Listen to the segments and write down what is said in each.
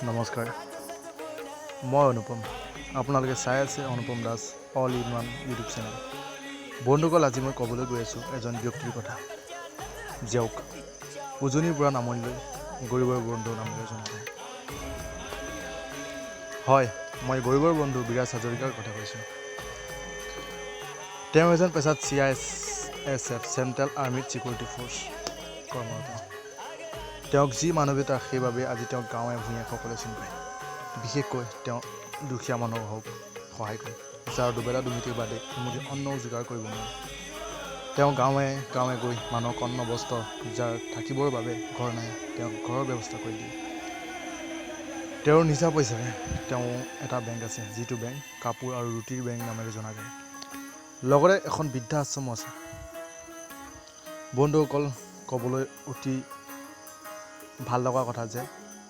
নমস্কাৰ, মই অনুপম। আপোনালোকে চাই আছে Anupam Das all in one YouTube channel. বন্ধুসকল, আজি মই ক'বলৈ গৈ আছোঁ এজন ব্যক্তিৰ কথা। জীয়ক উজনিৰ পৰা নামনিলৈ গৰিবৰ বন্ধু নামেৰে জনাজাত। হয়, মই গৰিবৰ বন্ধু বিৰাজ হাজৰিকাৰ কথা কৈছোঁ। তেওঁ এজন পেছাত CISF চেণ্ট্ৰেল আৰ্মিড ছিকিউৰিটি ফ'ৰ্চ কৰ্মৰত। তেওঁক যি মানৱীয়তা, সেইবাবে আজি তেওঁক গাঁৱে ভূঞে সকলোৱে চিনি পায়। বিশেষকৈ তেওঁ দুখীয়া মানুহক সহায় কৰে, যাৰ দুবেলা দুমিতিৰ বাদে এমুঠি অন্নও যোগাৰ কৰিব নোৱাৰে। তেওঁ গাঁৱে গাঁৱে গৈ মানুহক অন্ন বস্ত্ৰ, যাৰ থাকিবৰ বাবে ঘৰ নাই তেওঁক ঘৰৰ ব্যৱস্থা কৰি দিয়ে। তেওঁৰ নিজা পইচাৰে তেওঁ এটা বেংক আছে, যিটো বেংক কাপোৰ আৰু ৰুটিৰ বেংক নামেৰে জনা যায়। লগতে এখন বৃদ্ধাশ্ৰমো আছে। বন্ধুসকল, ক'বলৈ অতি ভাল লগা কথা যে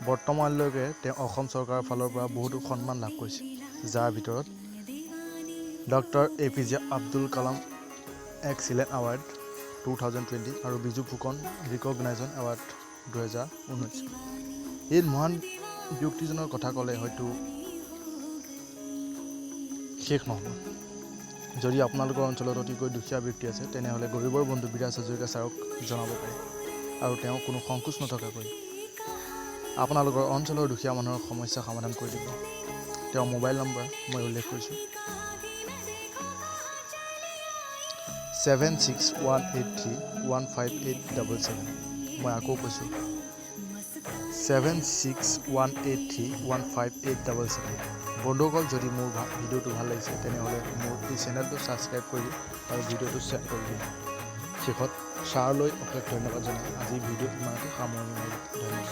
বৰ্তমানলৈকে তেওঁ অসম চৰকাৰৰ ফালৰ পৰা বহুতো সন্মান লাভ কৰিছে, যাৰ ভিতৰত doctor APJ Abdul Kalam excellent award 2020 আৰু বিজু ফুকন ৰিকগনাইজেশ্যন এৱাৰ্ড 2019। এই মহান ব্যক্তিজনৰ কথা ক'লে হয়তো শেষ নহ'ব। যদি আপোনালোকৰ অঞ্চলত অতিকৈ দুখীয়া ব্যক্তি আছে, তেনেহ'লে গৰিবৰ বন্ধু বিৰাজ হাজৰিকা ছাৰক জনাব পাৰে, আৰু তেওঁ কোনো সংকোচ নথকাকৈ আপোনালোকৰ অঞ্চলৰ দুখীয়া মানুহৰ সমস্যা সমাধান কৰি দিব। তেওঁৰ মোবাইল নম্বৰ মই উল্লেখ কৰিছোঁ 7618315877। মই আকৌ কৈছোঁ 7618315877। বন্ধুসকল, যদি মোৰ ভিডিঅ'টো ভাল লাগিছে তেনেহ'লে মোৰ এই চেনেলটো ছাবস্ক্ৰাইব কৰি আৰু ভিডিঅ'টো শ্বেয়াৰ কৰি দিম। শেষত ছাৰলৈ অশেষ ধন্যবাদ জনাই আজি ভিডিঅ'ত ইমানতে সামৰণি মাৰিলোঁ। ধন্যবাদ।